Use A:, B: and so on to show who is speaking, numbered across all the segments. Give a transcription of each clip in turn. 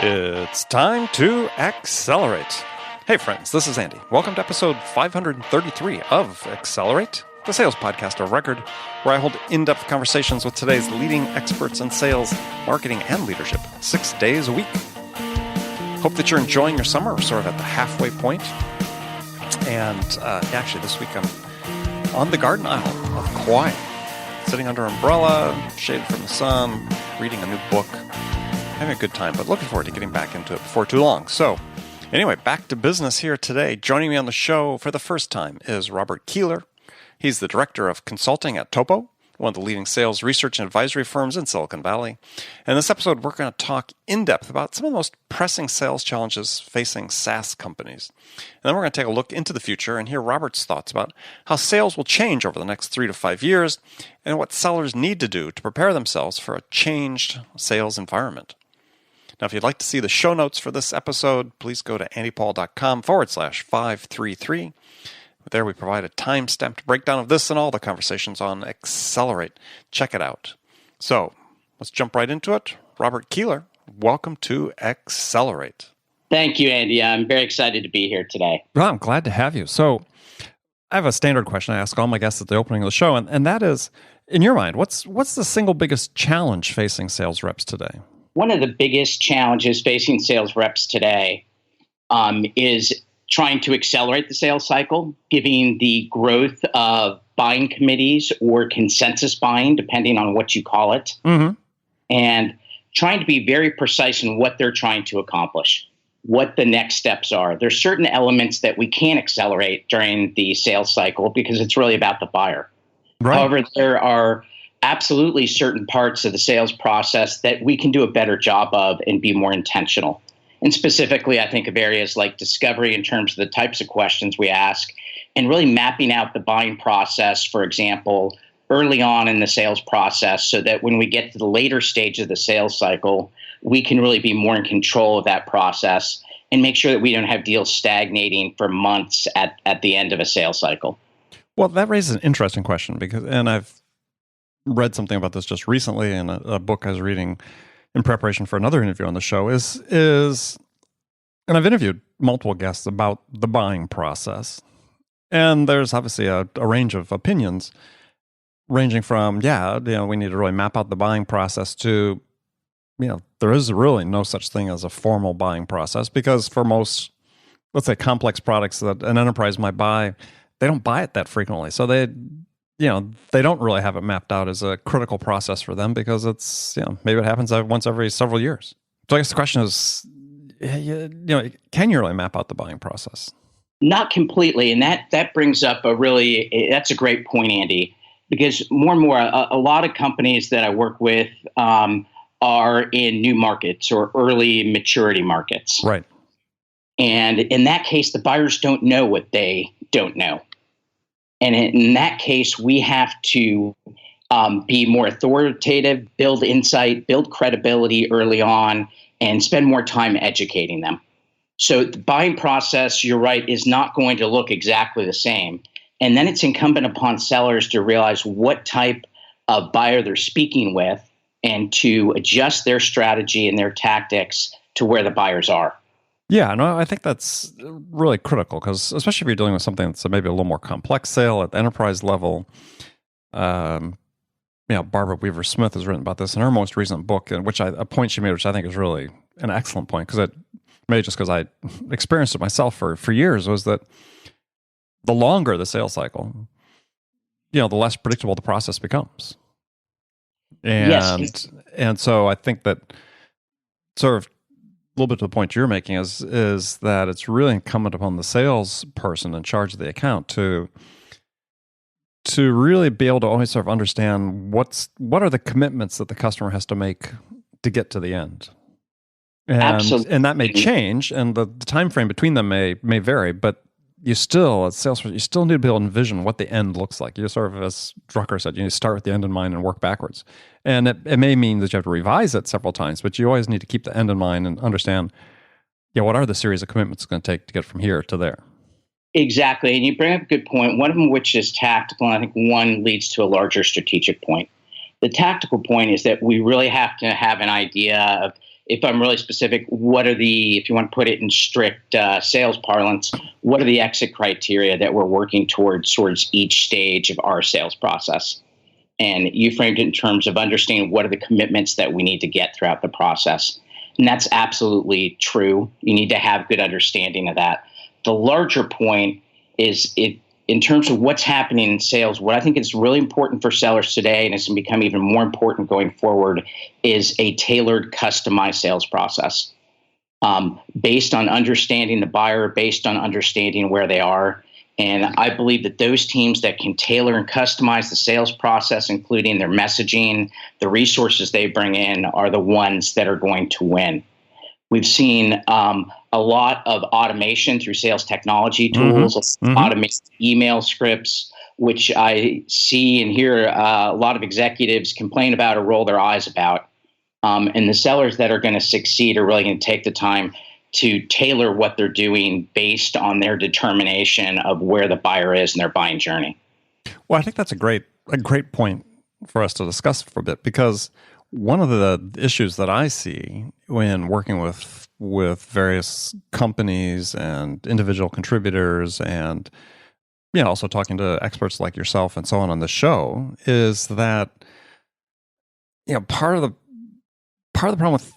A: It's time to accelerate. Hey friends, this is Andy. Welcome to episode 533 of Accelerate, the sales podcast of record, where I hold in-depth conversations with today's leading experts in sales, marketing, and leadership 6 days a week. Hope that you're enjoying your summer, sort of at the halfway point. And actually, this week I'm on the garden aisle of Kauai, sitting under an umbrella, shaded from the sun, reading a new book. Having a good time, but looking forward to getting back into it before too long. So, anyway, back to business here today. Joining me on the show for the first time is Robert Koehler. He's the Director of Consulting at TOPO, one of the leading sales research and advisory firms in Silicon Valley. And in this episode, we're going to talk in depth about some of the most pressing sales challenges facing SaaS companies. And then we're going to take a look into the future and hear Robert's thoughts about how sales will change over the next 3 to 5 years and what sellers need to do to prepare themselves for a changed sales environment. Now, if you'd like to see the show notes for this episode, please go to andypaul.com/533. There we provide a time-stamped breakdown of this and all the conversations on Accelerate. Check it out. So, let's jump right into it. Robert Koehler, welcome to Accelerate.
B: Thank you, Andy. I'm very excited to be here today.
A: Well, I'm glad to have you. So, I have a standard question I ask all my guests at the opening of the show, and that is, in your mind, what's the single biggest challenge facing sales reps today?
B: One of the biggest challenges facing sales reps today is trying to accelerate the sales cycle, giving the growth of buying committees or consensus buying, depending on what you call it, and trying to be very precise in what they're trying to accomplish, what the next steps are. There's certain elements that we can't accelerate during the sales cycle because it's really about the buyer. Right. However, there are absolutely certain parts of the sales process that we can do a better job of and be more intentional. And specifically, I think of areas like discovery in terms of the types of questions we ask and really mapping out the buying process, for example, early on in the sales process so that when we get to the later stage of the sales cycle, we can really be more in control of that process and make sure that we don't have deals stagnating for months at the end of a sales cycle.
A: Well, that raises an interesting question and I've read something about this just recently in a book I was reading in preparation for another interview on the show is and I've interviewed multiple guests about the buying process. And there's obviously a range of opinions ranging from, we need to really map out the buying process to, there is really no such thing as a formal buying process because for most, let's say, complex products that an enterprise might buy, they don't buy it that frequently. So they don't really have it mapped out as a critical process for them because it's, maybe it happens once every several years. So I guess the question is, can you really map out the buying process?
B: Not completely. And that brings up that's a great point, Andy, because more and more, a lot of companies that I work with are in new markets or early maturity markets.
A: Right.
B: And in that case, the buyers don't know what they don't know. And in that case, we have to be more authoritative, build insight, build credibility early on, and spend more time educating them. So the buying process, you're right, is not going to look exactly the same. And then it's incumbent upon sellers to realize what type of buyer they're speaking with and to adjust their strategy and their tactics to where the buyers are.
A: Yeah, no, I think that's really critical because especially if you're dealing with something that's maybe a little more complex sale at the enterprise level. Barbara Weaver-Smith has written about this in her most recent book, a point she made, which I think is really an excellent point because I experienced it myself for years, was that the longer the sales cycle, the less predictable the process becomes. And so I think that sort of a little bit to the point you're making is that it's really incumbent upon the salesperson in charge of the account to really be able to always sort of understand what are the commitments that the customer has to make to get to the end.
B: Absolutely.
A: And that may change, and the time frame between them may vary, but you still, as salesperson, you still need to be able to envision what the end looks like. You sort of, as Drucker said, you need to start with the end in mind and work backwards. And it may mean that you have to revise it several times, but you always need to keep the end in mind and understand, what are the series of commitments it's going to take to get from here to there.
B: Exactly. And you bring up a good point, one of them which is tactical, and I think one leads to a larger strategic point. The tactical point is that we really have to have an idea of, if I'm really specific, what are the, if you want to put it in strict sales parlance, what are the exit criteria that we're working towards each stage of our sales process? And you framed it in terms of understanding what are the commitments that we need to get throughout the process. And that's absolutely true. You need to have good understanding of that. The larger point is in terms of what's happening in sales, what I think is really important for sellers today, and it's going to become even more important going forward, is a tailored, customized sales process based on understanding the buyer, based on understanding where they are. And I believe that those teams that can tailor and customize the sales process, including their messaging, the resources they bring in, are the ones that are going to win. We've seen a lot of automation through sales technology tools, automated email scripts, which I see and hear a lot of executives complain about or roll their eyes about. And the sellers that are going to succeed are really going to take the time to tailor what they're doing based on their determination of where the buyer is in their buying journey.
A: Well, I think that's a great point for us to discuss for a bit, because one of the issues that I see when working with various companies and individual contributors, and also talking to experts like yourself and so on the show, is that part of the problem with,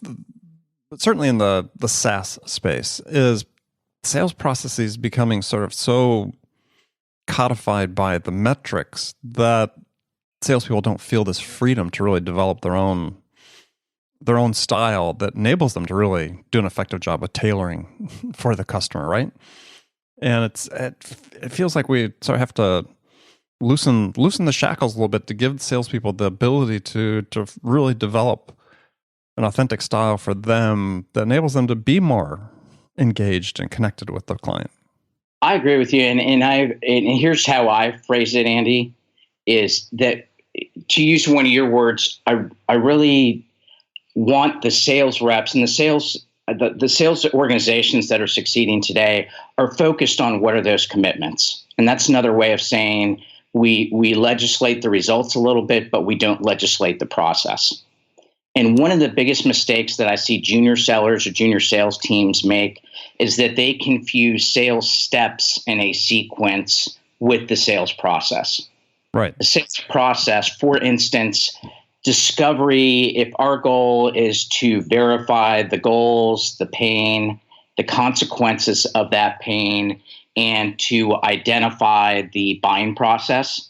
A: certainly in the SaaS space, is sales processes becoming sort of so codified by the metrics that salespeople don't feel this freedom to really develop their own style that enables them to really do an effective job of tailoring for the customer, right? And it feels like we sort of have to loosen the shackles a little bit to give salespeople the ability to really develop an authentic style for them that enables them to be more engaged and connected with the client.
B: I agree with you, and here's how I phrase it, Andy, is that, to use one of your words, I really want the sales reps and the sales organizations that are succeeding today are focused on what are those commitments. And that's another way of saying we legislate the results a little bit, but we don't legislate the process. And one of the biggest mistakes that I see junior sellers or junior sales teams make is that they confuse sales steps in a sequence with the sales process.
A: Right.
B: The sales process, for instance, discovery, if our goal is to verify the goals, the pain, the consequences of that pain, and to identify the buying process,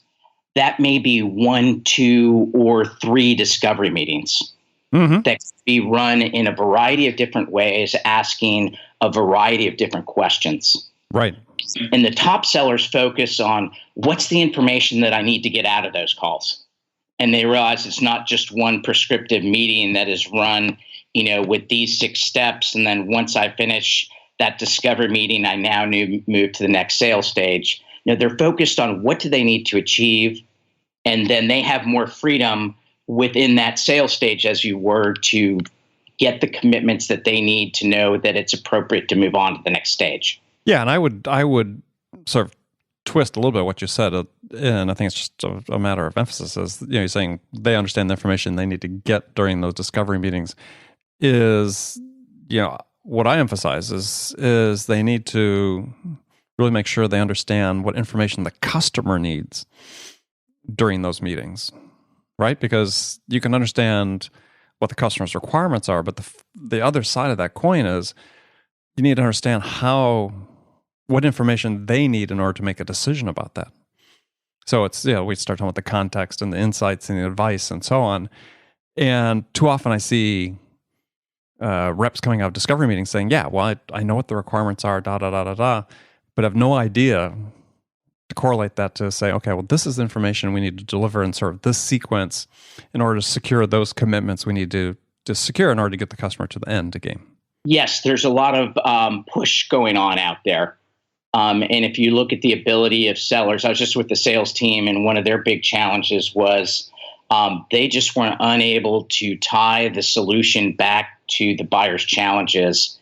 B: that may be 1, 2, or 3 discovery meetings. That can be run in a variety of different ways, asking a variety of different questions.
A: Right.
B: And the top sellers focus on what's the information that I need to get out of those calls. And they realize it's not just one prescriptive meeting that is run, with these 6 steps. And then once I finish that discovery meeting, I now move to the next sales stage. They're focused on what do they need to achieve. And then they have more freedom within that sales stage, as you were, to get the commitments that they need to know that it's appropriate to move on to the next stage.
A: Yeah, and I would sort of twist a little bit what you said, and I think it's just a matter of emphasis. Is you're saying they understand the information they need to get during those discovery meetings. Is what I emphasize is they need to really make sure they understand what information the customer needs during those meetings. Right? Because you can understand what the customer's requirements are, but the other side of that coin is you need to understand what information they need in order to make a decision about that. So it's, we start talking about the context and the insights and the advice and so on. And too often I see reps coming out of discovery meetings saying, I know what the requirements are, but I have no idea to correlate that to say, okay, well, this is the information we need to deliver in sort of this sequence in order to secure those commitments we need to secure in order to get the customer to the end game.
B: Yes, there's a lot of push going on out there. And if you look at the ability of sellers, I was just with the sales team, and one of their big challenges was they just weren't unable to tie the solution back to the buyer's challenges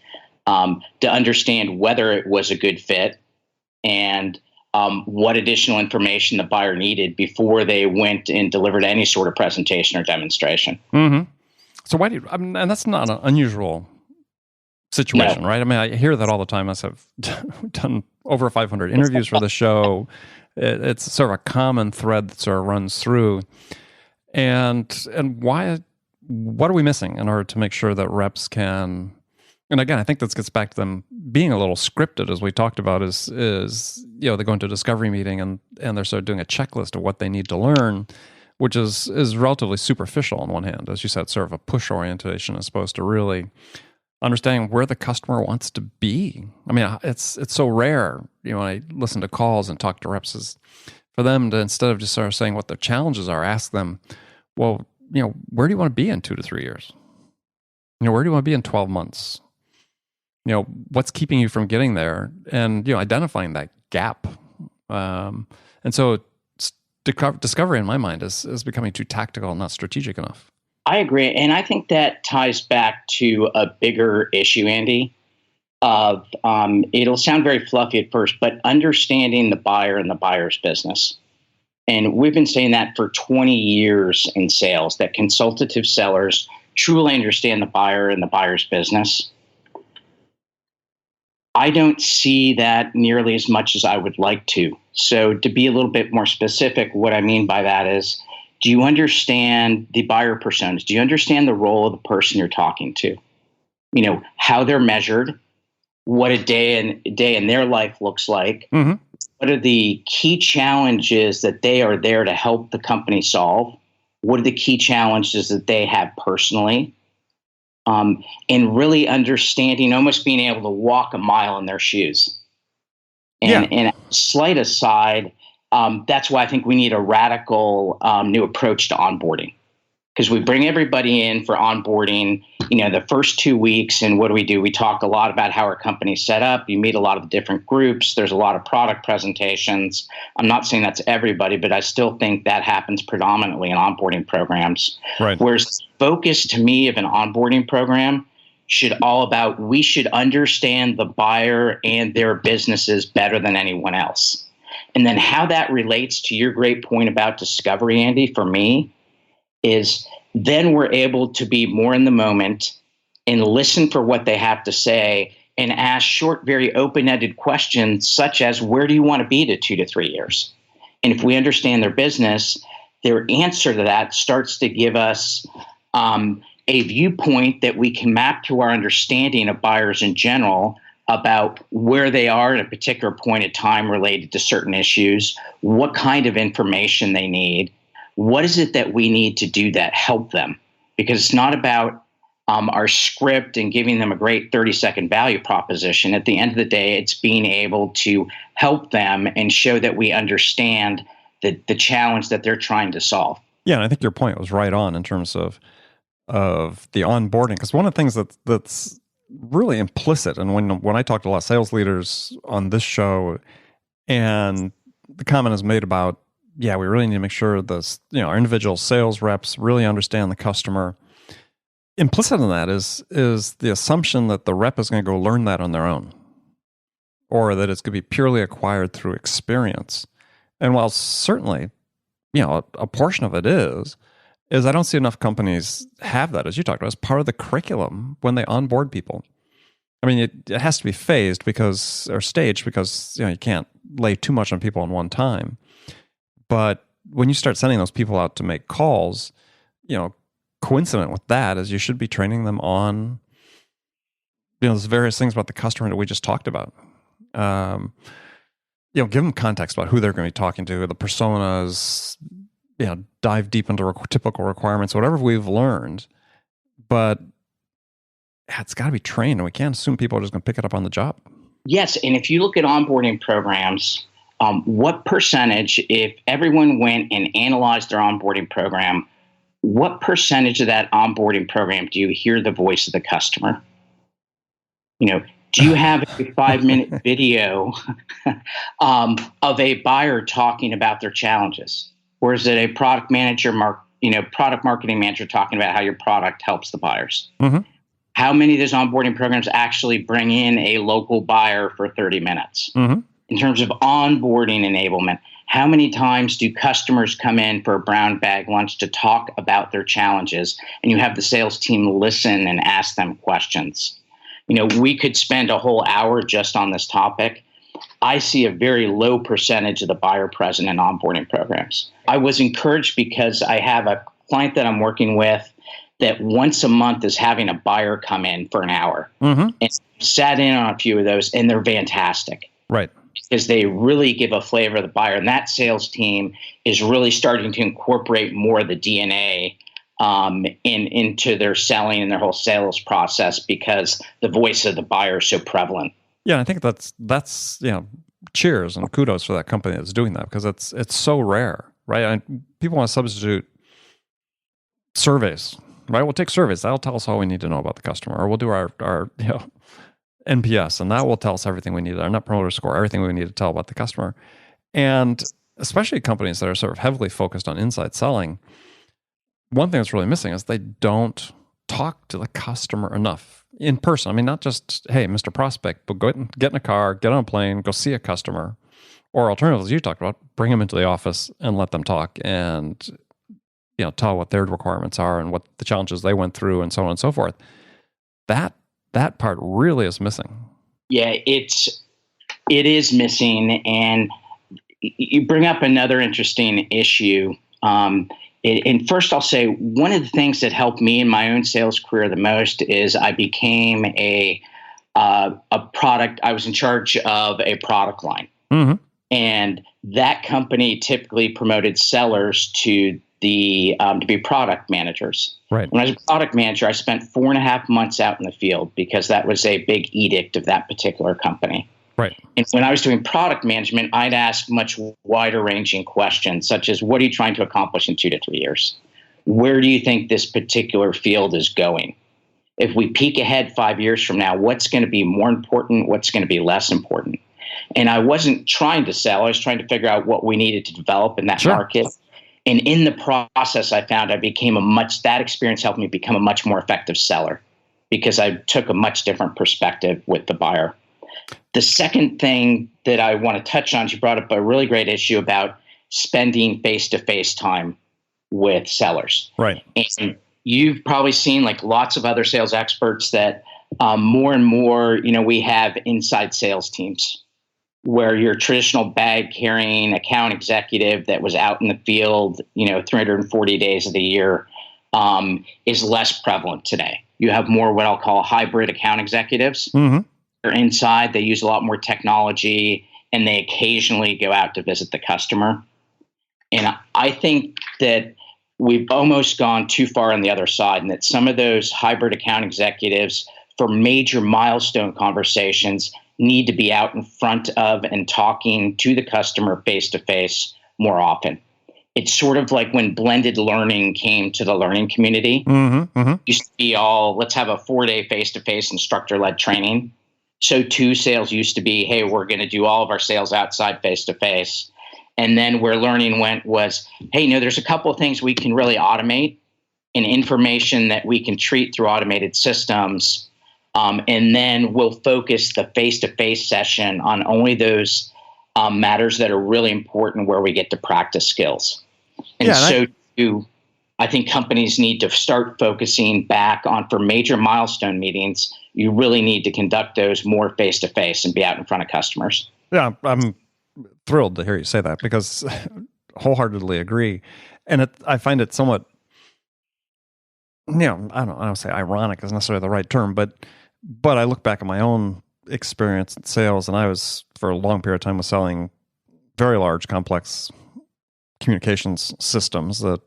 B: to understand whether it was a good fit and what additional information the buyer needed before they went and delivered any sort of presentation or demonstration.
A: Mm-hmm. So why do you, I mean, and that's not an unusual situation, right? I mean, I hear that all the time. I've done over 500 interviews for the show. It's sort of a common thread that sort of runs through. And why? What are we missing in order to make sure that reps can? And again, I think this gets back to them being a little scripted, as we talked about. Is they go into a discovery meeting and they're sort of doing a checklist of what they need to learn, which is relatively superficial on one hand, as you said, sort of a push orientation as opposed to really understanding where the customer wants to be. I mean, it's so rare, when I listen to calls and talk to reps, is for them to, instead of just sort of saying what their challenges are, ask them, well, where do you want to be in 2 to 3 years? Where do you want to be in 12 months? What's keeping you from getting there? And, identifying that gap. And so discovery in my mind is becoming too tactical and not strategic enough.
B: I agree. And I think that ties back to a bigger issue, Andy, of it'll sound very fluffy at first, but understanding the buyer and the buyer's business. And we've been saying that for 20 years in sales, that consultative sellers truly understand the buyer and the buyer's business. I don't see that nearly as much as I would like to. So to be a little bit more specific, what I mean by that is, do you understand the buyer personas? Do you understand the role of the person you're talking to? How they're measured, what a day in their life looks like. Mm-hmm. What are the key challenges that they are there to help the company solve? What are the key challenges that they have personally? And really understanding, almost being able to walk a mile in their shoes. And a slight aside, that's why I think we need a radical new approach to onboarding. Because we bring everybody in for onboarding, the first 2 weeks, and what do? We talk a lot about how our company's set up. You meet a lot of different groups. There's a lot of product presentations. I'm not saying that's everybody, but I still think that happens predominantly in onboarding programs. Right. Whereas the focus to me of an onboarding program we should understand the buyer and their businesses better than anyone else. And then how that relates to your great point about discovery, Andy, for me, is then we're able to be more in the moment and listen for what they have to say and ask short, very open-ended questions such as, where do you want to be to 2 to 3 years? And if we understand their business, their answer to that starts to give us a viewpoint that we can map to our understanding of buyers in general about where they are at a particular point in time related to certain issues, what kind of information they need. What is it that we need to do that help them? Because it's not about our script and giving them a great 30-second value proposition. At the end of the day, it's being able to help them and show that we understand the challenge that they're trying to solve.
A: Yeah, and I think your point was right on in terms of the onboarding. Because one of the things that's really implicit, and when I talk to a lot of sales leaders on this show, and the comment is made about, we really need to make sure our individual sales reps really understand the customer. Implicit in that is the assumption that the rep is going to go learn that on their own, or that it's going to be purely acquired through experience. And while certainly, a portion of it is I don't see enough companies have that, as you talked about, as part of the curriculum when they onboard people. I mean, it has to be staged because you can't lay too much on people in one time. But when you start sending those people out to make calls, coincident with that is you should be training them on, those various things about the customer that we just talked about. Give them context about who they're going to be talking to, the personas, dive deep into typical requirements, whatever we've learned. But it's got to be trained, and we can't assume people are just going to pick it up on the job.
B: Yes, and if you look at onboarding programs, what percentage, if everyone went and analyzed their onboarding program, what percentage of that onboarding program do you hear the voice of the customer? Do you have a 5-minute video of a buyer talking about their challenges? Or is it a product marketing manager talking about how your product helps the buyers? Mm-hmm. How many of those onboarding programs actually bring in a local buyer for 30 minutes? Mm-hmm. in terms of onboarding enablement. How many times do customers come in for a brown bag lunch to talk about their challenges, and you have the sales team listen and ask them questions? We could spend a whole hour just on this topic. I see a very low percentage of the buyer present in onboarding programs. I was encouraged because I have a client that I'm working with that once a month is having a buyer come in for an hour. And sat in on a few of those, and they're fantastic.
A: Right.
B: Because they really give a flavor of the buyer. And that sales team is really starting to incorporate more of the DNA into their selling and their whole sales process because the voice of the buyer is so prevalent.
A: Yeah, I think that's cheers and kudos for that company that's doing that, because it's so rare, right? People want to substitute surveys, right? We'll take surveys. That'll tell us all we need to know about the customer, or we'll do our NPS, and that will tell us everything we need, our Net Promoter Score, everything we need to tell about the customer. And especially companies that are sort of heavily focused on inside selling, one thing that's really missing is they don't talk to the customer enough in person. I mean, not just, hey, Mr. Prospect, but get in a car, get on a plane, go see a customer, or alternatively, as you talked about, bring them into the office and let them talk and tell what their requirements are and what the challenges they went through and so on and so forth. That part really is missing.
B: Yeah, it is missing. And you bring up another interesting issue. And first, I'll say one of the things that helped me in my own sales career the most is I became a product. I was in charge of a product line, and that company typically promoted sellers to be product managers.
A: Right.
B: When I was a product manager, I spent 4.5 months out in the field because that was a big edict of that particular company.
A: Right.
B: And when I was doing product management, I'd ask much wider ranging questions, such as, what are you trying to accomplish in 2 to 3 years? Where do you think this particular field is going? If we peek ahead 5 years from now, what's going to be more important? What's going to be less important? And I wasn't trying to sell. I was trying to figure out what we needed to develop in that market. And in the process, I found that experience helped me become a much more effective seller because I took a much different perspective with the buyer. The second thing that I want to touch on is you brought up a really great issue about spending face-to-face time with sellers.
A: Right.
B: And you've probably seen, like lots of other sales experts, that more and more, we have inside sales teams where your traditional bag-carrying account executive that was out in the field, 340 days of the year is less prevalent today. You have more what I'll call hybrid account executives. They're inside, they use a lot more technology, and they occasionally go out to visit the customer. And I think that we've almost gone too far on the other side, and that some of those hybrid account executives for major milestone conversations need to be out in front of and talking to the customer face-to-face more often. It's sort of like when blended learning came to the learning community. Used to be all, let's have a 4-day face-to-face instructor-led training. So too, sales used to be, hey, we're going to do all of our sales outside face-to-face. And then where learning went was, hey, there's a couple of things we can really automate and information that we can treat through automated systems. And then we'll focus the face-to-face session on only those matters that are really important where we get to practice skills. And too, I think companies need to start focusing back on, for major milestone meetings, you really need to conduct those more face-to-face and be out in front of customers.
A: Yeah, I'm thrilled to hear you say that because wholeheartedly agree. And I find it somewhat, I don't say ironic is necessarily the right term, but I look back at my own experience in sales, and I was, for a long period of time, was selling very large, complex communications systems that,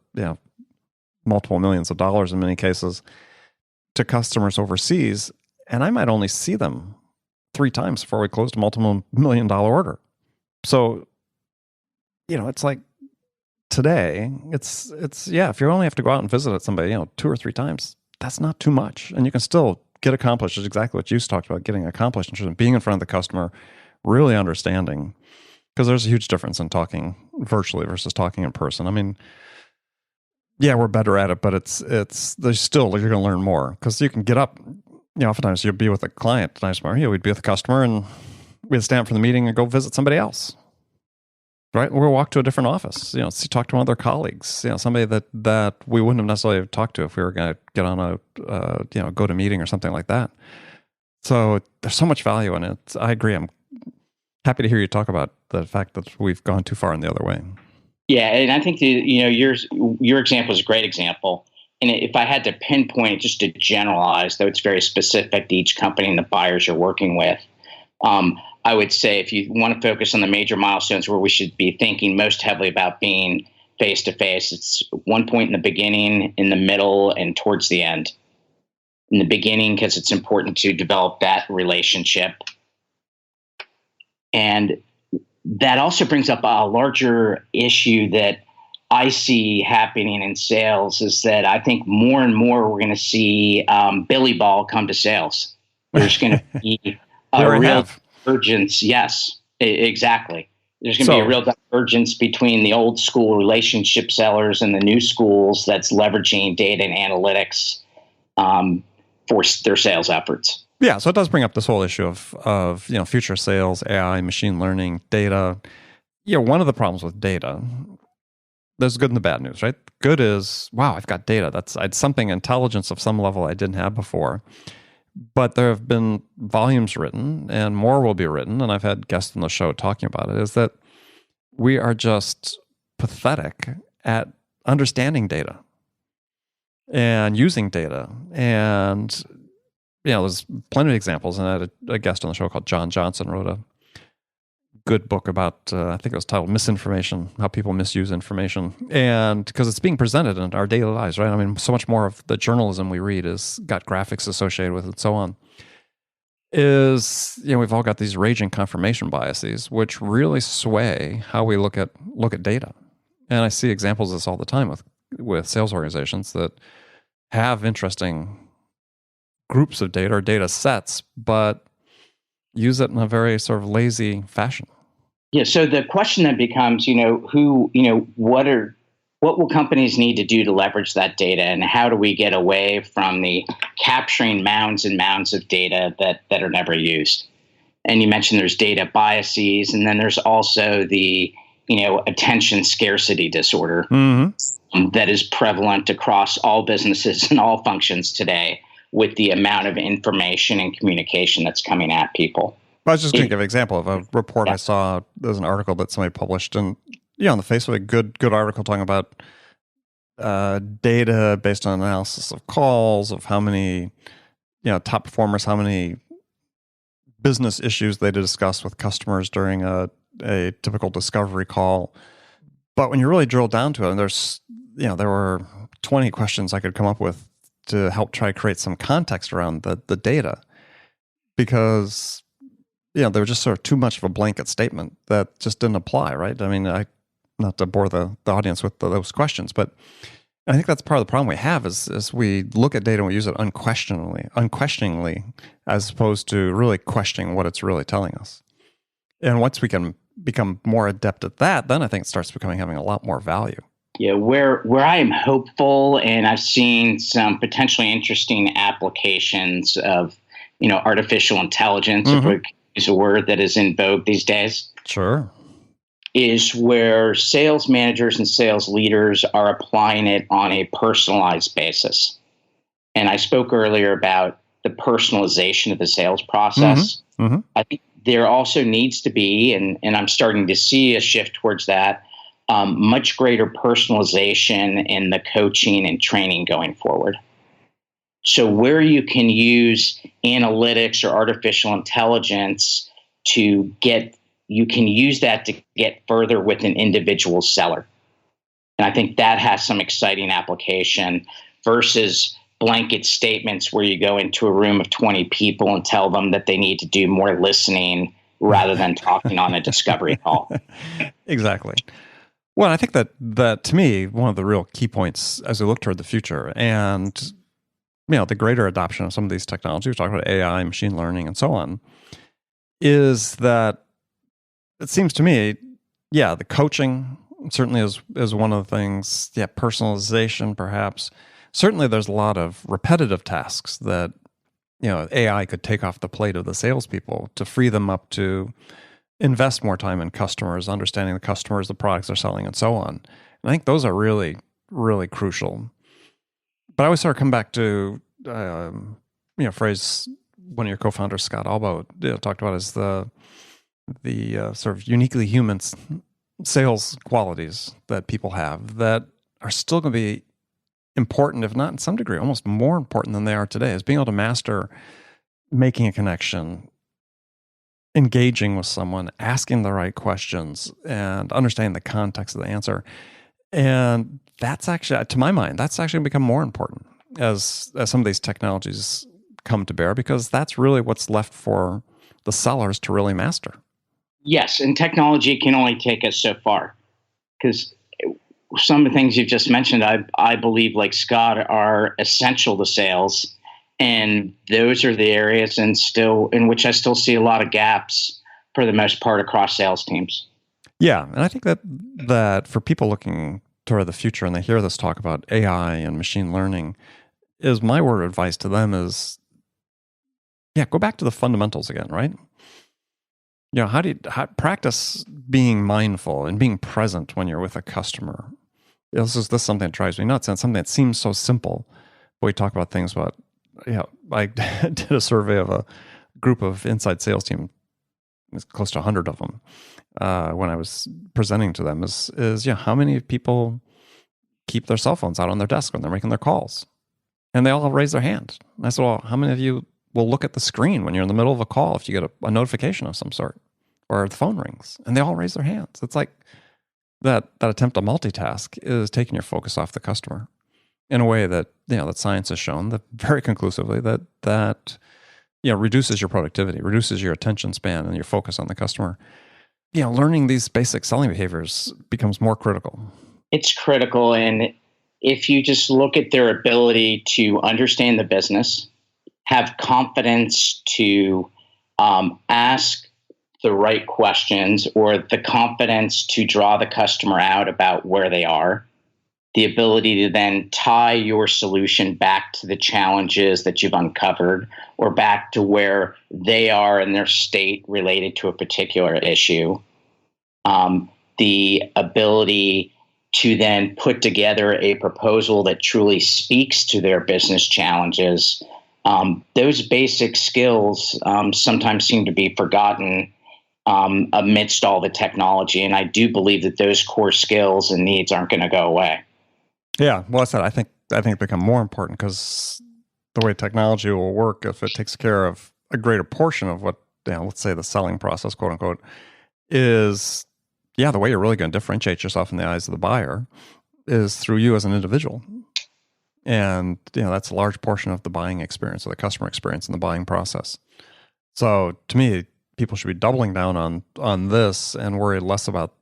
A: multiple millions of dollars in many cases, to customers overseas. And I might only see them 3 times before we closed a multiple $1-million order. So, it's like today, it's if you only have to go out and visit somebody, 2 or 3 times, that's not too much. And you can still get accomplished, is exactly what you talked about, getting accomplished in terms of being in front of the customer, really understanding, because there's a huge difference in talking virtually versus talking in person. I mean, yeah, we're better at it, but there's still, you're going to learn more because you can get up, oftentimes you'll be with a client, we'd be with a customer and we'd stand up from the meeting and go visit somebody else. Right, we'll walk to a different office. Talk to one of their colleagues. Somebody that we wouldn't have necessarily talked to if we were going to get on a go to meeting or something like that. So there's so much value in it. I agree. I'm happy to hear you talk about the fact that we've gone too far in the other way.
B: Yeah, and I think your example is a great example. And if I had to pinpoint it just to generalize, though it's very specific to each company and the buyers you're working with, I would say if you want to focus on the major milestones where we should be thinking most heavily about being face-to-face, it's one point in the beginning, in the middle, and towards the end. In the beginning, because it's important to develop that relationship. And that also brings up a larger issue that I see happening in sales is that I think more and more we're going to see Billy Ball come to sales. There's going to be a real divergence. Yes, exactly. There's going to be a real divergence between the old school relationship sellers and the new schools that's leveraging data and analytics for their sales efforts.
A: Yeah, so it does bring up this whole issue of future sales, AI, machine learning, data. One of the problems with data, there's the good and the bad news, right? Good is, wow, I've got data. It's something, intelligence of some level I didn't have before. But there have been volumes written, and more will be written, and I've had guests on the show talking about it, is that we are just pathetic at understanding data and using data. And there's plenty of examples, and I had a guest on the show called John Johnson, wrote a good book about, I think it was titled Misinformation, How People Misuse Information. And because it's being presented in our daily lives, right? I mean, so much more of the journalism we read is got graphics associated with it and so on. We've all got these raging confirmation biases, which really sway how we look at data. And I see examples of this all the time with sales organizations that have interesting groups of data or data sets, but use it in a very sort of lazy fashion.
B: Yeah. So the question then becomes, what will companies need to do to leverage that data, and how do we get away from the capturing mounds and mounds of data that are never used? And you mentioned there's data biases, and then there's also the attention scarcity disorder that is prevalent across all businesses and all functions today, with the amount of information and communication that's coming at people.
A: I was just going to give an example of a report I saw. There's an article that somebody published, and on the face of it, good article talking about data based on analysis of calls, of how many top performers, how many business issues they discuss with customers during a typical discovery call. But when you really drill down to it, and there were 20 questions I could come up with to help try to create some context around the data, because they were just sort of too much of a blanket statement that just didn't apply, right? I mean, not to bore the audience with those questions, but I think that's part of the problem we have is we look at data and we use it unquestioningly, as opposed to really questioning what it's really telling us. And once we can become more adept at that, then I think it starts having a lot more value.
B: Yeah, where I am hopeful, and I've seen some potentially interesting applications of, artificial intelligence, if is a word that is in vogue these days.
A: Sure.
B: Is where sales managers and sales leaders are applying it on a personalized basis. And I spoke earlier about the personalization of the sales process. I think there also needs to be, and I'm starting to see a shift towards that, much greater personalization in the coaching and training going forward. So where you can use analytics or artificial intelligence you can use that to get further with an individual seller. And I think that has some exciting application versus blanket statements where you go into a room of 20 people and tell them that they need to do more listening rather than talking on a discovery call.
A: Exactly. Well, I think that to me, one of the real key points as we look toward the future and the greater adoption of some of these technologies, we talk about AI, machine learning, and so on, is that it seems to me, the coaching certainly is one of the things. Yeah, personalization, perhaps. Certainly, there's a lot of repetitive tasks that AI could take off the plate of the salespeople to free them up to invest more time in customers, understanding the customers, the products they're selling, and so on. And I think those are really, really crucial. But I always sort of come back to, phrase one of your co-founders, Scott Albo, talked about as the sort of uniquely human sales qualities that people have that are still going to be important, if not in some degree, almost more important than they are today, is being able to master making a connection, engaging with someone, asking the right questions, and understanding the context of the answer. And that's actually, to my mind, that's actually become more important as some of these technologies come to bear, because that's really what's left for the sellers to really master.
B: Yes, and technology can only take us so far, because some of the things you've just mentioned, I believe, like Scott, are essential to sales, and those are the areas in which I still see a lot of gaps for the most part across sales teams.
A: Yeah, and I think that for people looking toward the future and they hear this talk about AI and machine learning, is my word of advice to them is, go back to the fundamentals again, right? How practice being mindful and being present when you're with a customer. This is something that drives me nuts, and it's something that seems so simple. But we talk about things about, I did a survey of a group of inside sales team, it's close to 100 of them, when I was presenting to them is how many people keep their cell phones out on their desk when they're making their calls? And they all raise their hand. And I said, well, how many of you will look at the screen when you're in the middle of a call if you get a notification of some sort or the phone rings? And they all raise their hands. It's like that attempt to multitask is taking your focus off the customer in a way that, that science has shown that very conclusively that reduces your productivity, reduces your attention span and your focus on the customer. Learning these basic selling behaviors becomes more critical.
B: It's critical. And if you just look at their ability to understand the business, have confidence to ask the right questions, or the confidence to draw the customer out about where they are, the ability to then tie your solution back to the challenges that you've uncovered or back to where they are in their state related to a particular issue, the ability to then put together a proposal that truly speaks to their business challenges. Those basic skills sometimes seem to be forgotten amidst all the technology. And I do believe that those core skills and needs aren't going to go away.
A: Yeah, well, I think it become more important because the way technology will work, if it takes care of a greater portion of what, let's say the selling process, quote unquote, is, the way you're really going to differentiate yourself in the eyes of the buyer is through you as an individual. And, that's a large portion of the buying experience or the customer experience in the buying process. So to me, people should be doubling down on this and worry less about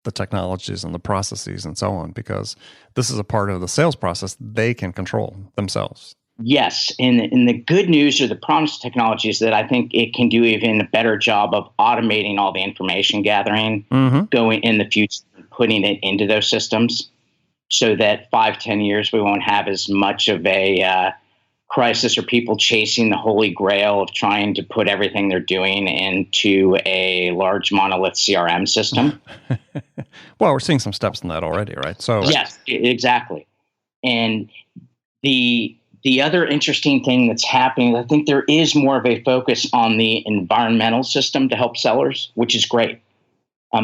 A: the technologies and the processes and so on, because this is a part of the sales process they can control themselves.
B: Yes. And the good news or the promise of technology is that I think it can do even a better job of automating all the information gathering going in the future, putting it into those systems so that 5-10 years we won't have as much of a crisis or people chasing the holy grail of trying to put everything they're doing into a large monolith CRM system.
A: Well, we're seeing some steps in that already, right? So
B: yes, exactly. And the other interesting thing that's happening, I think there is more of a focus on the environmental system to help sellers, which is great.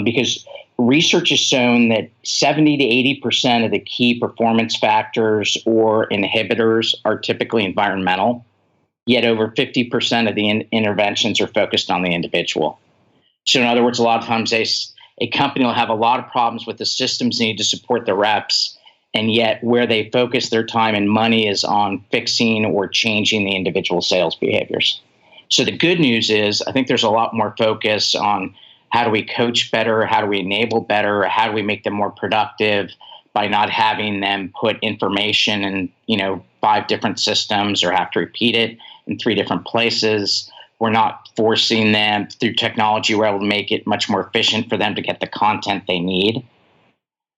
B: Because research has shown that 70 to 80% of the key performance factors or inhibitors are typically environmental, yet over 50% of the interventions are focused on the individual. So in other words, a lot of times a company will have a lot of problems with the systems needed to support the reps, and yet where they focus their time and money is on fixing or changing the individual sales behaviors. So the good news is I think there's a lot more focus on how do we coach better? How do we enable better? How do we make them more productive by not having them put information in, 5 different systems or have to repeat it in 3 different places? We're not forcing them through technology. We're able to make it much more efficient for them to get the content they need.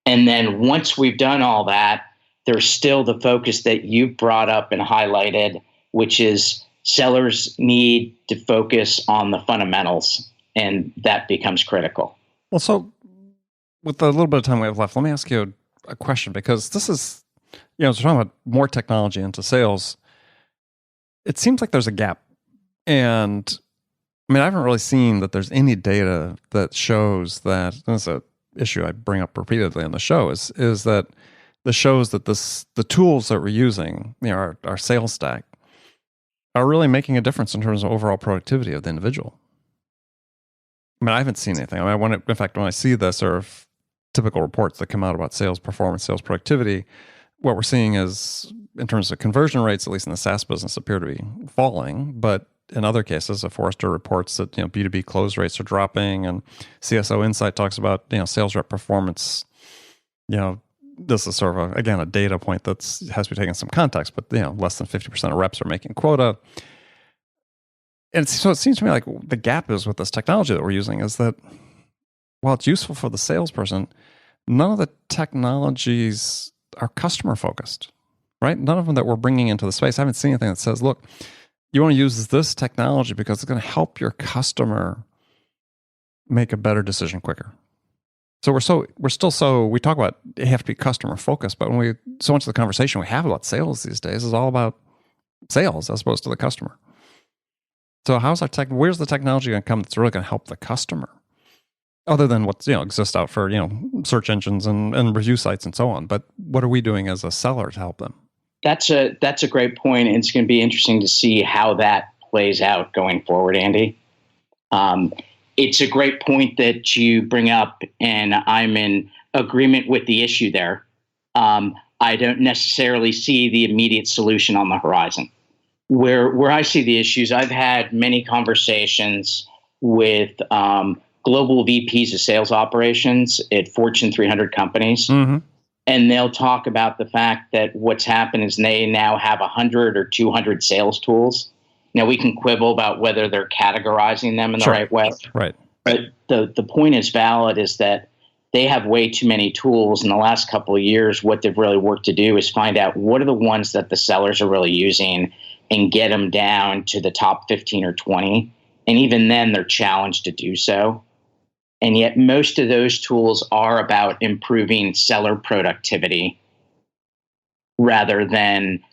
B: And then once we've done all that, there's still the focus that you brought up and highlighted, which is sellers need to focus on the fundamentals, and that becomes critical.
A: Well, so with the little bit of time we have left, let me ask you a question, because this is, as we're talking about more technology into sales, it seems like there's a gap. And I mean, I haven't really seen that there's any data that shows that, and this is an issue I bring up repeatedly on the show, is that the shows that the tools that we're using, our sales stack, are really making a difference in terms of overall productivity of the individual. I mean, I haven't seen anything. I mean, in fact, when I see the sort of typical reports that come out about sales performance, sales productivity, what we're seeing is, in terms of conversion rates, at least in the SaaS business, appear to be falling. But in other cases, Forrester reports that B2B close rates are dropping, and CSO Insight talks about sales rep performance. This is sort of a data point that has to be taken in some context, but less than 50% of reps are making quota. And so it seems to me like the gap is with this technology that we're using is that while it's useful for the salesperson, none of the technologies are customer focused, right? None of them that we're bringing into the space. I haven't seen anything that says, look, you want to use this technology because it's going to help your customer make a better decision quicker. So we talk about you have to be customer focused, but so much of the conversation we have about sales these days is all about sales as opposed to the customer. So where's the technology going to come that's really going to help the customer, other than what exists out for search engines and review sites and so on? But what are we doing as a seller to help them?
B: That's a great point, and it's going to be interesting to see how that plays out going forward, Andy. It's a great point that you bring up, and I'm in agreement with the issue there. I don't necessarily see the immediate solution on the horizon. Where I see the issues, I've had many conversations with global VPs of sales operations at Fortune 300 companies. Mm-hmm. And they'll talk about the fact that what's happened is they now have 100 or 200 sales tools. Now, we can quibble about whether they're categorizing them in the right way.
A: Right.
B: But the point is valid, is that they have way too many tools. In the last couple of years, what they've really worked to do is find out what are the ones that the sellers are really using and get them down to the top 15 or 20. And even then, they're challenged to do so. And yet most of those tools are about improving seller productivity rather than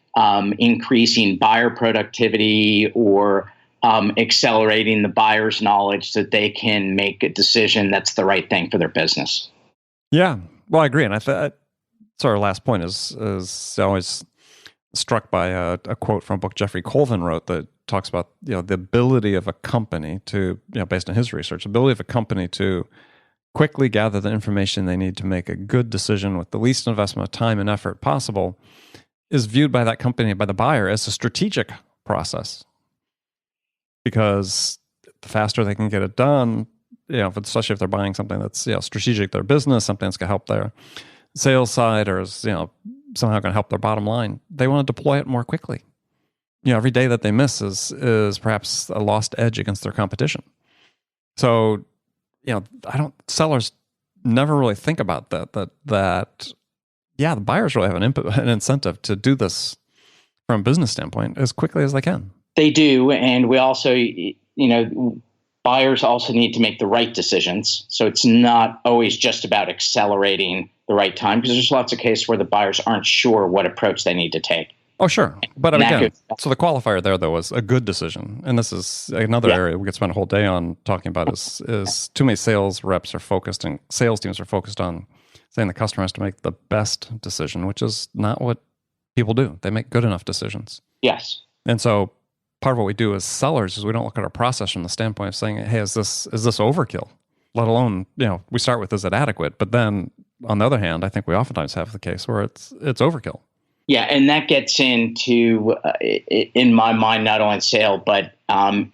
B: increasing buyer productivity or accelerating the buyer's knowledge that they can make a decision that's the right thing for their business.
A: Yeah, well, I agree. And our last point is always struck by a quote from a book Jeffrey Colvin wrote that talks about the ability of a company to, based on his research, ability of a company to quickly gather the information they need to make a good decision with the least investment of time and effort possible is viewed by that company, by the buyer, as a strategic process. Because the faster they can get it done, especially if they're buying something that's strategic to their business, something that's going to help their sales side or is somehow going to help their bottom line, they want to deploy it more quickly. Every day that they miss is perhaps a lost edge against their competition. So, sellers never really think about that the buyers really have an incentive to do this from a business standpoint as quickly as they can.
B: They do. And we also, buyers also need to make the right decisions. So it's not always just about accelerating the right time, because there's lots of cases where the buyers aren't sure what approach they need to take.
A: Oh, sure. But again, so the qualifier there, though, was a good decision. And this is another area we could spend a whole day on talking about is too many sales reps are focused and sales teams are focused on saying the customer has to make the best decision, which is not what people do. They make good enough decisions.
B: Yes.
A: And so part of what we do as sellers is we don't look at our process from the standpoint of saying, hey, is this overkill? Let alone, we start with, is it adequate? But then on the other hand, I think we oftentimes have the case where it's overkill.
B: Yeah, and that gets into, in my mind, not only sale, but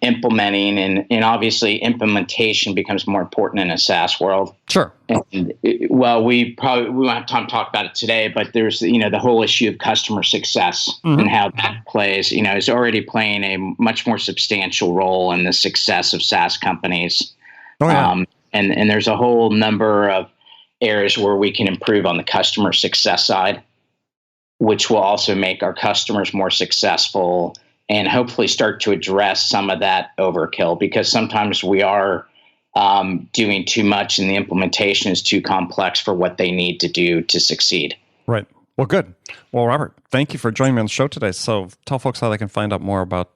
B: implementing, and obviously implementation becomes more important in a SaaS world.
A: Sure.
B: And we won't have time to talk about it today, but there's the whole issue of customer success and how that plays. Is already playing a much more substantial role in the success of SaaS companies.
A: Oh, yeah.
B: And there's a whole number of areas where we can improve on the customer success side, which will also make our customers more successful and hopefully start to address some of that overkill, because sometimes we are doing too much and the implementation is too complex for what they need to do to succeed.
A: Right. Well, good. Well, Robert, thank you for joining me on the show today. So tell folks how they can find out more about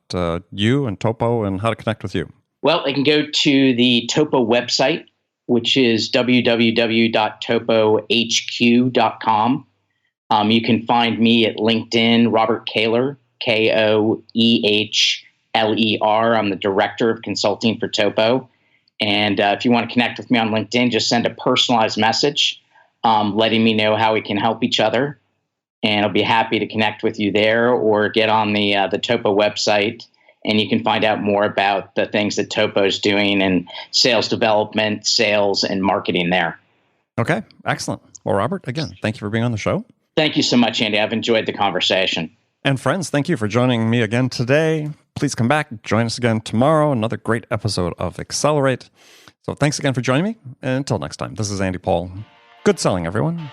A: you and TOPO and how to connect with you.
B: Well, they can go to the TOPO website, which is www.topohq.com. You can find me at LinkedIn, Robert Koehler, Koehler. I'm the director of consulting for TOPO. And if you want to connect with me on LinkedIn, just send a personalized message letting me know how we can help each other. And I'll be happy to connect with you there, or get on the TOPO website, and you can find out more about the things that TOPO is doing in sales development, sales, and marketing there.
A: Okay, excellent. Well, Robert, again, thank you for being on the show.
B: Thank you so much, Andy. I've enjoyed the conversation.
A: And friends, thank you for joining me again today. Please come back, join us again tomorrow, another great episode of Accelerate. So thanks again for joining me, and until next time, this is Andy Paul. Good selling, everyone.